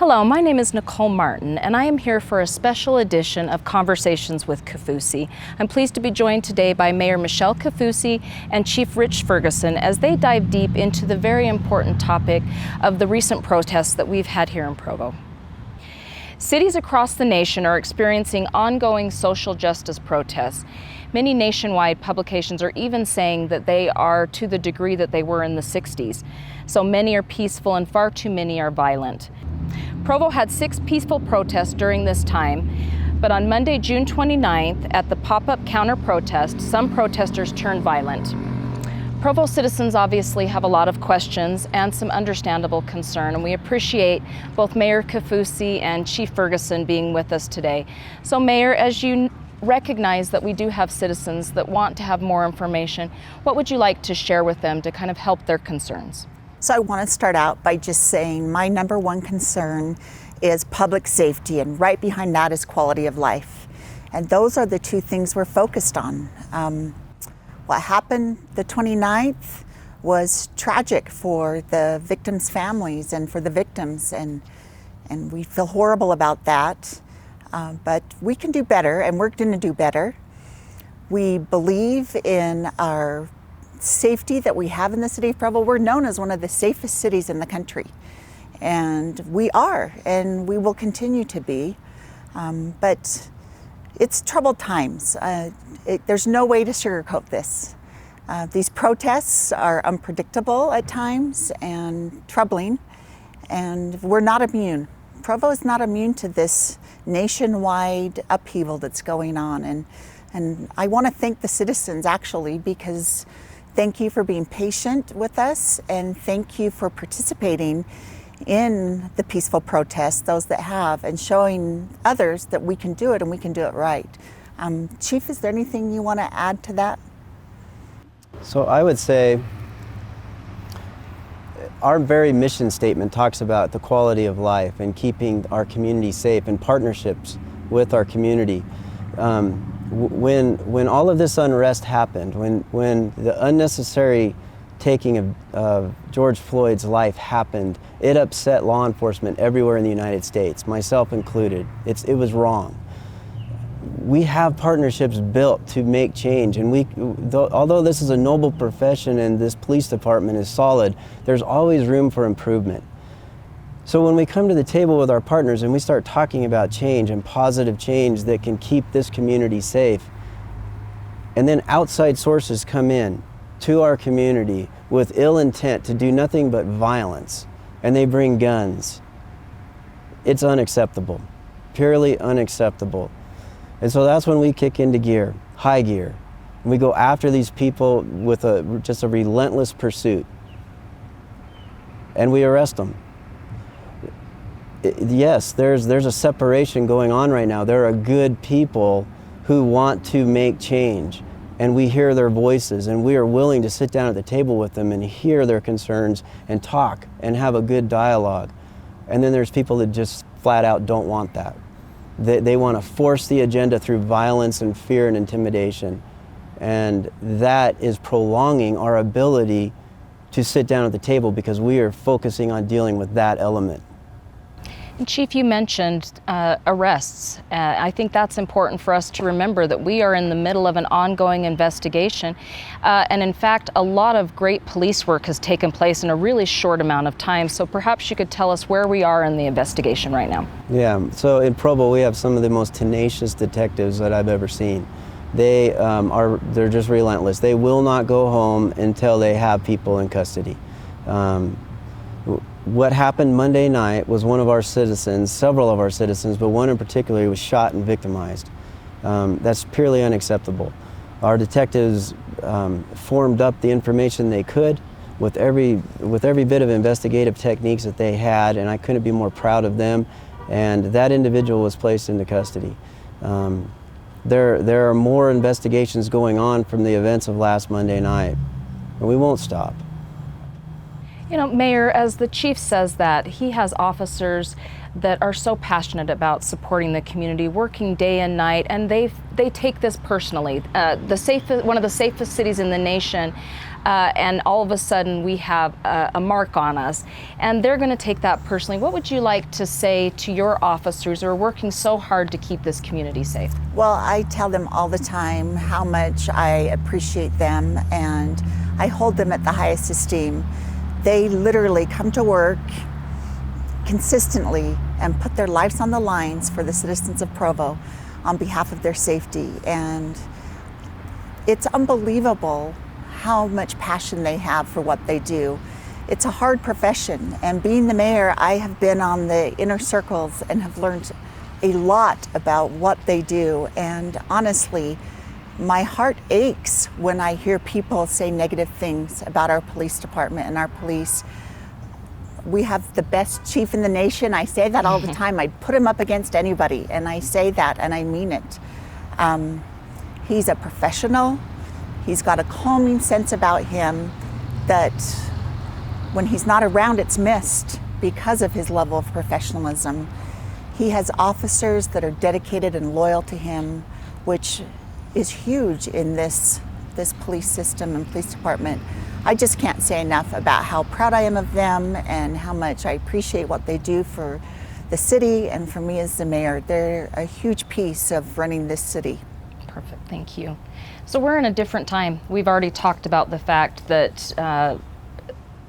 Hello, my name is Nicole Martin, and I am here for a special edition of Conversations with Kaufusi. I'm pleased to be joined today by Mayor Michelle Kaufusi and Chief Rich Ferguson as they dive deep into the very important topic of the recent protests that we've had here in Provo. Cities across the nation are experiencing ongoing social justice protests. Many nationwide publications are even saying that they are to the degree that they were in the 60s. So many are peaceful and far too many are violent. Provo had 6 peaceful protests during this time, but on Monday, June 29th, at the pop-up counter-protest, some protesters turned violent. Provo citizens obviously have a lot of questions and some understandable concern, and we appreciate both Mayor Kaufusi and Chief Ferguson being with us today. So Mayor, as you recognize that we do have citizens that want to have more information, what would you like to share with them to kind of help their concerns? So I want to start out by just saying my number one concern is public safety, and right behind that is quality of life. And those are the two things we're focused on. What happened the 29th was tragic for the victims' families and for the victims, and we feel horrible about that. But we can do better, and we're going to do better. We believe in our safety that we have in the city of Provo. We're known as one of the safest cities in the country, and we are, and we will continue to be. But it's troubled times. There's no way to sugarcoat this. These protests are unpredictable at times and troubling, and we're not immune. Provo is not immune to this nationwide upheaval that's going on, and I want to thank the citizens actually, because thank you for being patient with us, and thank you for participating in the peaceful protests, those that have, and showing others that we can do it and we can do it right. Chief, is there anything you want to add to that? So I would say our very mission statement talks about the quality of life and keeping our community safe and partnerships with our community. When all of this unrest happened, when the unnecessary taking of George Floyd's life happened, it upset law enforcement everywhere in the United States, myself included. It was wrong. We have partnerships built to make change, and although this is a noble profession and this police department is solid, there's always room for improvement. So when we come to the table with our partners and we start talking about change and positive change that can keep this community safe, and then outside sources come in to our community with ill intent to do nothing but violence, and they bring guns, it's unacceptable, purely unacceptable. And so that's when we kick into gear, high gear, and we go after these people with just a relentless pursuit, and we arrest them. Yes, there's a separation going on right now. There are good people who want to make change, and we hear their voices, and we are willing to sit down at the table with them and hear their concerns and talk and have a good dialogue. And then there's people that just flat out don't want that. They want to force the agenda through violence and fear and intimidation, and that is prolonging our ability to sit down at the table because we are focusing on dealing with that element. Chief, you mentioned arrests. I think that's important for us to remember that we are in the middle of an ongoing investigation. And in fact, a lot of great police work has taken place in a really short amount of time. So perhaps you could tell us where we are in the investigation right now. Yeah, so in Provo, we have some of the most tenacious detectives that I've ever seen. They're just relentless. They will not go home until they have people in custody. What happened Monday night was one of our citizens, several of our citizens, but one in particular was shot and victimized. That's purely unacceptable. Our detectives formed up the information they could with every bit of investigative techniques that they had, and I couldn't be more proud of them. And that individual was placed into custody. There are more investigations going on from the events of last Monday night, and we won't stop. You know, Mayor, as the chief says that, he has officers that are so passionate about supporting the community, working day and night, and they take this personally. One of the safest cities in the nation, and all of a sudden we have a mark on us, and they're going to take that personally. What would you like to say to your officers who are working so hard to keep this community safe? Well, I tell them all the time how much I appreciate them, and I hold them at the highest esteem. They literally come to work consistently and put their lives on the lines for the citizens of Provo on behalf of their safety. And it's unbelievable how much passion they have for what they do. It's a hard profession, and being the mayor, I have been on the inner circles and have learned a lot about what they do. And honestly, my heart aches when I hear people say negative things about our police department and our police. We have the best chief in the nation. I say that all the time. I'd put him up against anybody, and I say that and I mean it. He's a professional. He's got a calming sense about him that when he's not around, it's missed because of his level of professionalism. He has officers that are dedicated and loyal to him, which is huge in this police system and police department. I just can't say enough about how proud I am of them and how much I appreciate what they do for the city and for me as the mayor. They're a huge piece of running this city. Perfect, thank you. So we're in a different time. We've already talked about the fact that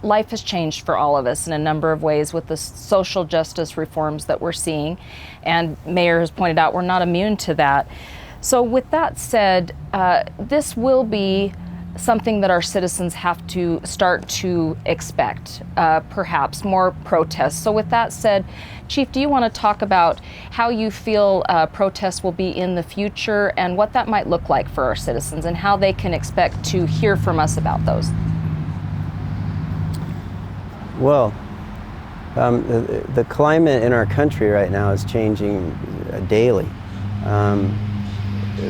life has changed for all of us in a number of ways with the social justice reforms that we're seeing. And Mayor has pointed out we're not immune to that. So with that said, this will be something that our citizens have to start to expect, perhaps more protests. So with that said, Chief, do you want to talk about how you feel protests will be in the future and what that might look like for our citizens and how they can expect to hear from us about those? Well, the climate in our country right now is changing daily.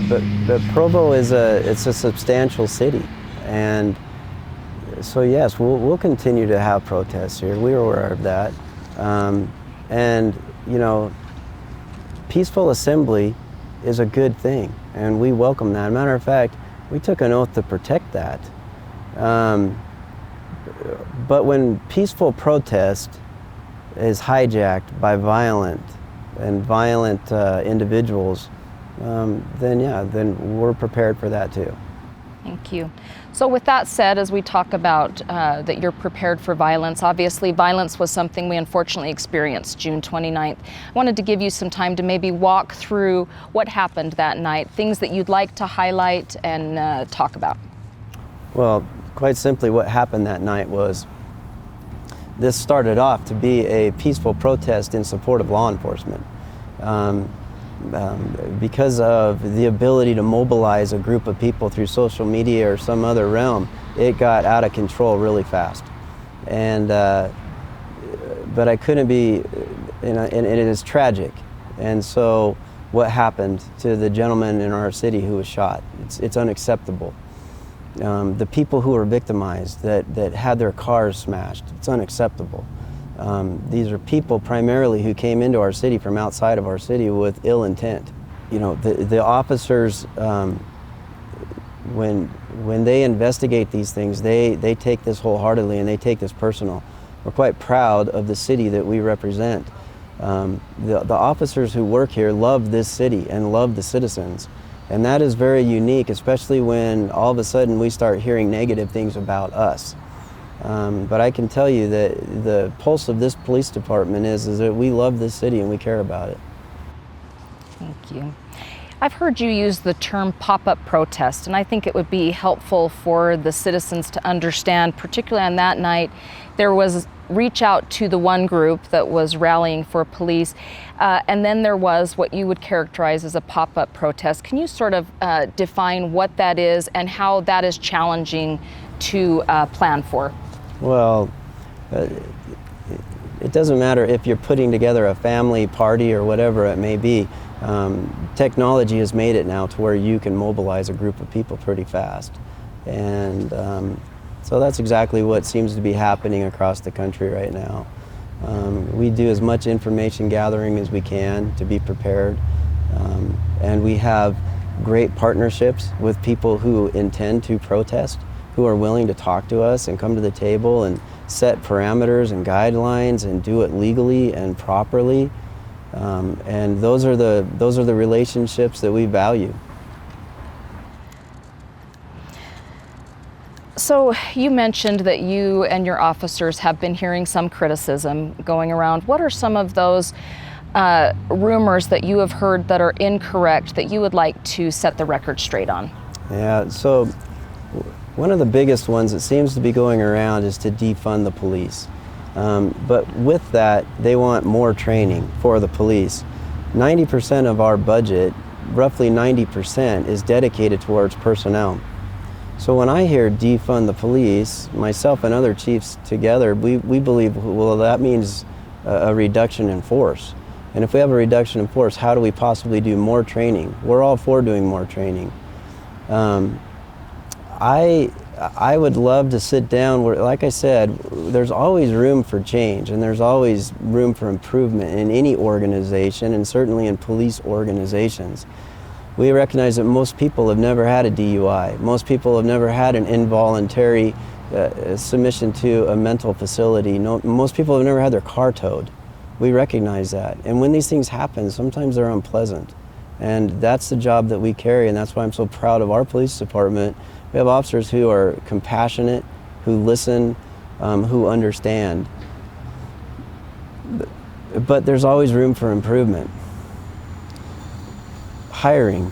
But Provo is it's a substantial city, and so yes, we'll continue to have protests here. We're aware of that, and you know, peaceful assembly is a good thing, and we welcome that. Matter of fact, we took an oath to protect that. But when peaceful protest is hijacked by violent individuals, then we're prepared for that too. Thank you. So with that said, as we talk about that you're prepared for violence, obviously violence was something we unfortunately experienced June 29th. I wanted to give you some time to maybe walk through what happened that night, things that you'd like to highlight and talk about. Well, quite simply what happened that night was this started off to be a peaceful protest in support of law enforcement. Because of the ability to mobilize a group of people through social media or some other realm, it got out of control really fast. And but I couldn't be, and it is tragic. And so what happened to the gentleman in our city who was shot, it's unacceptable. The people who were victimized, that had their cars smashed, it's unacceptable. These are people primarily who came into our city from outside of our city with ill intent. You know, the officers, when they investigate these things, they take this wholeheartedly and they take this personal. We're quite proud of the city that we represent. The officers who work here love this city and love the citizens. And that is very unique, especially when all of a sudden we start hearing negative things about us. But I can tell you that the pulse of this police department is that we love this city and we care about it. Thank you. I've heard you use the term pop-up protest, and I think it would be helpful for the citizens to understand, particularly on that night, there was reach out to the one group that was rallying for police, and then there was what you would characterize as a pop-up protest. Can you sort of define what that is and how that is challenging to plan for? Well, it doesn't matter if you're putting together a family party or whatever it may be. Technology has made it now to where you can mobilize a group of people pretty fast. And so that's exactly what seems to be happening across the country right now. We do as much information gathering as we can to be prepared. And we have great partnerships with people who intend to protest. who are willing to talk to us and come to the table and set parameters and guidelines and do it legally and properly. And those are the relationships that we value. So you mentioned that you and your officers have been hearing some criticism going around. What are some of those rumors that you have heard that are incorrect that you would like to set the record straight on? Yeah, so one of the biggest ones that seems to be going around is to defund the police. But with that, they want more training for the police. 90% of our budget, roughly 90%, is dedicated towards personnel. So when I hear defund the police, myself and other chiefs together, we believe, well, that means a reduction in force. And if we have a reduction in force, how do we possibly do more training? We're all for doing more training. I would love to sit down where, like I said, there's always room for change and there's always room for improvement in any organization, and certainly in police organizations. We recognize that most people have never had a DUI. Most people have never had an involuntary submission to a mental facility. Most people have never had their car towed. We recognize that. And when these things happen, sometimes they're unpleasant. And that's the job that we carry, and that's why I'm so proud of our police department. We have officers who are compassionate, who listen, who understand. But there's always room for improvement. Hiring.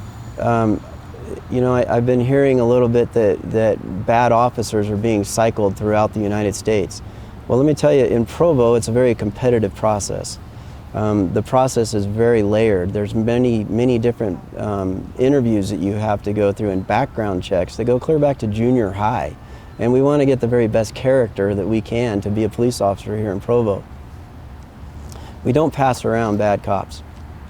You know, I've been hearing a little bit that bad officers are being cycled throughout the United States. Well, let me tell you, in Provo, it's a very competitive process. The process is very layered. There's many different interviews that you have to go through and background checks that go clear back to junior high. And we want to get the very best character that we can to be a police officer here in Provo. We don't pass around bad cops.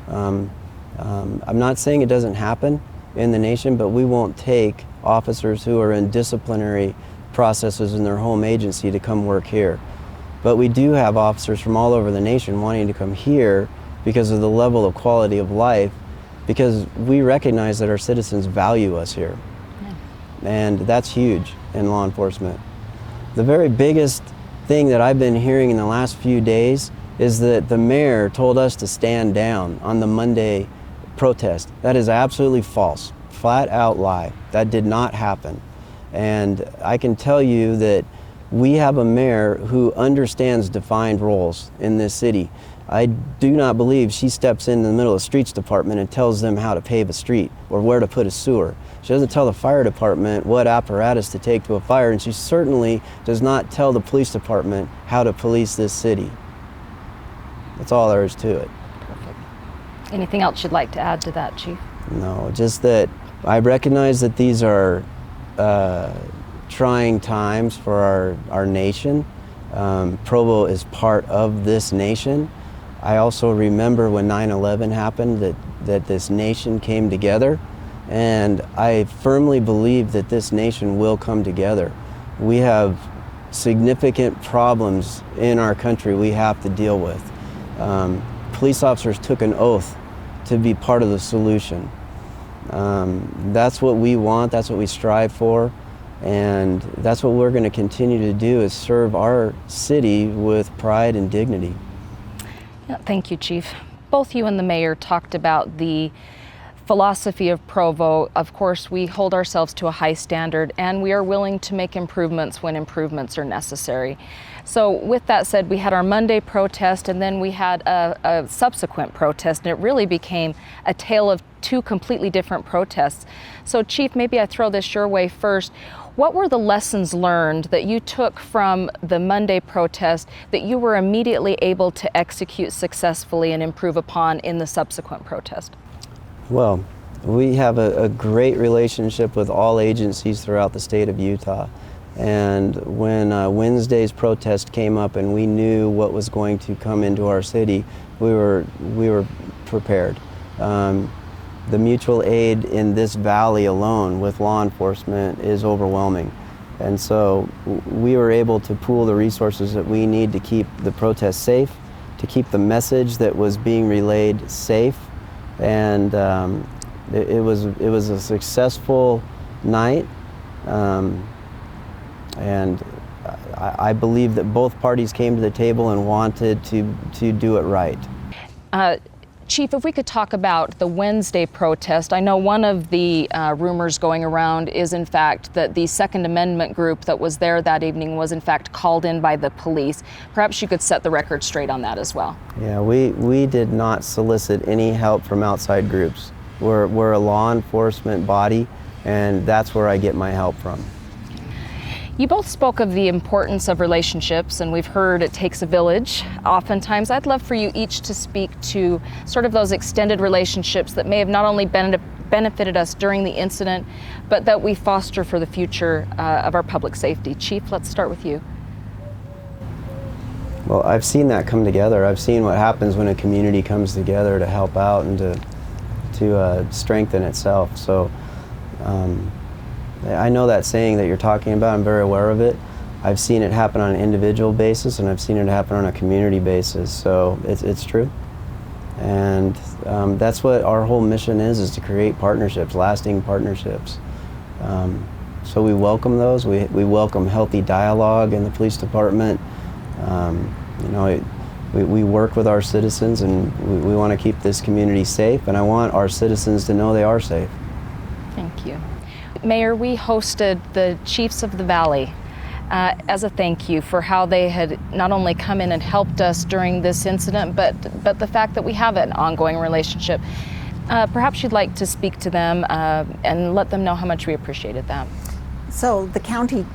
I'm not saying it doesn't happen in the nation, but we won't take officers who are in disciplinary processes in their home agency to come work here. But we do have officers from all over the nation wanting to come here because of the level of quality of life, because we recognize that our citizens value us here. Yeah. And that's huge in law enforcement. The very biggest thing that I've been hearing in the last few days is that the mayor told us to stand down on the Monday protest. That is absolutely false, flat out lie. That did not happen. And I can tell you that we have a mayor who understands defined roles in this city. I do not believe she steps in the middle of the streets department and tells them how to pave a street or where to put a sewer. She doesn't tell the fire department what apparatus to take to a fire, and she certainly does not tell the police department how to police this city. That's all there is to it. Perfect. Anything else you'd like to add to that, Chief? No, just that I recognize that these are trying times for our nation. Provo is part of this nation. I also remember when 9/11 happened that this nation came together, and I firmly believe that this nation will come together. We have significant problems in our country we have to deal with. Police officers took an oath to be part of the solution. That's what we want, that's what we strive for, and that's what we're going to continue to do, is serve our city with pride and dignity. Yeah, thank you, Chief. Both you and the mayor talked about the philosophy of Provo. Of course, we hold ourselves to a high standard, and we are willing to make improvements when improvements are necessary. So with that said, we had our Monday protest, and then we had a subsequent protest, and it really became a tale of two completely different protests. So Chief, maybe I throw this your way first. What were the lessons learned that you took from the Monday protest that you were immediately able to execute successfully and improve upon in the subsequent protest? Well, we have a great relationship with all agencies throughout the state of Utah. And when Wednesday's protest came up and we knew what was going to come into our city, we were prepared. The mutual aid in this valley alone with law enforcement is overwhelming. And so we were able to pool the resources that we need to keep the protest safe, to keep the message that was being relayed safe. And it was a successful night. And I believe that both parties came to the table and wanted to do it right. Chief, if we could talk about the Wednesday protest. I know one of the rumors going around is in fact that the Second Amendment group that was there that evening was in fact called in by the police. Perhaps you could set the record straight on that as well. Yeah, we did not solicit any help from outside groups. We're a law enforcement body, and that's where I get my help from. You both spoke of the importance of relationships, and we've heard it takes a village. Oftentimes, I'd love for you each to speak to sort of those extended relationships that may have not only benefited us during the incident, but that we foster for the future of our public safety. Chief, let's start with you. Well, I've seen that come together. I've seen what happens when a community comes together to help out and to strengthen itself. So I know that saying that you're talking about. I'm very aware of it. I've seen it happen on an individual basis, and I've seen it happen on a community basis. So it's true. And that's what our whole mission is to create partnerships, lasting partnerships. So we welcome those. We welcome healthy dialogue in the police department. We work with our citizens, and we want to keep this community safe, and I want our citizens to know they are safe. Thank you. Mayor, we hosted the Chiefs of the Valley as a thank you for how they had not only come in and helped us during this incident, but the fact that we have an ongoing relationship. Perhaps you'd like to speak to them and let them know how much we appreciated that. So the county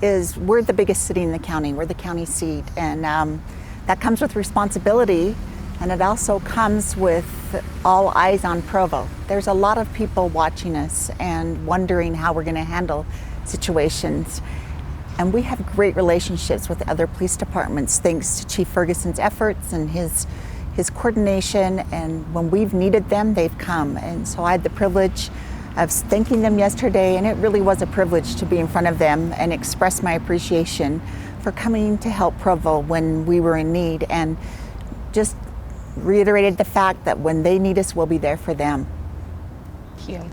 we're the biggest city in the county. We're the county seat, and that comes with responsibility, and it also comes with all eyes on Provo. There's a lot of people watching us and wondering how we're going to handle situations. And we have great relationships with other police departments thanks to Chief Ferguson's efforts and his coordination, and when we've needed them, they've come. And so I had the privilege of thanking them yesterday, and it really was a privilege to be in front of them and express my appreciation for coming to help Provo when we were in need, and just reiterated the fact that when they need us, we'll be there for them. Thank you.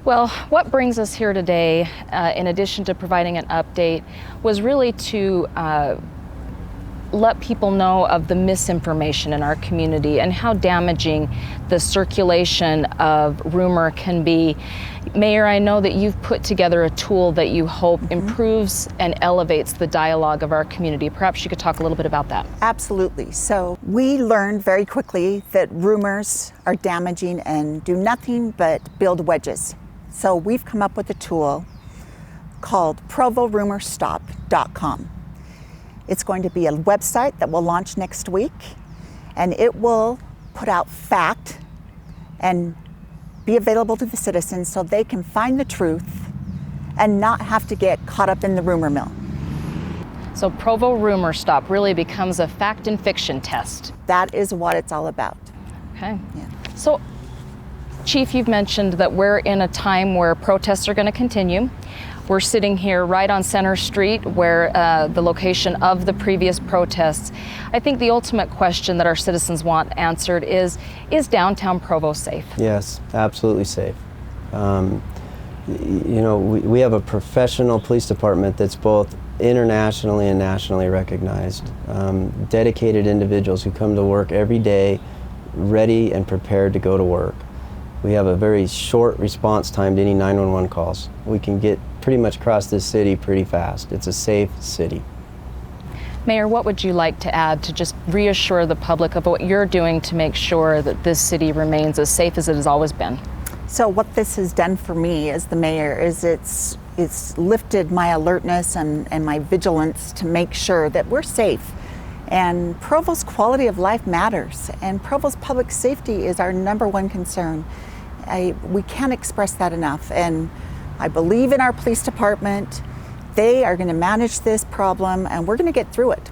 Well, what brings us here today, in addition to providing an update, was really to let people know of the misinformation in our community and how damaging the circulation of rumor can be. Mayor, I know that you've put together a tool that you hope improves and elevates the dialogue of our community. Perhaps you could talk a little bit about that. Absolutely. So we learned very quickly that rumors are damaging and do nothing but build wedges. So we've come up with a tool called provorumorstop.com. It's going to be a website that will launch next week, and it will put out fact and be available to the citizens so they can find the truth and not have to get caught up in the rumor mill. So Provo Rumor Stop really becomes a fact and fiction test. That is what it's all about. Okay. Yeah. So, Chief, you've mentioned that we're in a time where protests are going to continue. We're sitting here right on Center Street where the location of the previous protests. I think the ultimate question that our citizens want answered is downtown Provo safe? Yes, absolutely safe. We have a professional police department that's both internationally and nationally recognized. Dedicated individuals who come to work every day, ready and prepared to go to work. We have a very short response time to any 911 calls. We can get pretty much across this city pretty fast. It's a safe city. Mayor, what would you like to add to just reassure the public of what you're doing to make sure that this city remains as safe as it has always been? So what this has done for me as the mayor is it's lifted my alertness and my vigilance to make sure that we're safe. And Provo's quality of life matters, and Provo's public safety is our #1 concern. We can't express that enough, and I believe in our police department. They are going to manage this problem, and we're going to get through it.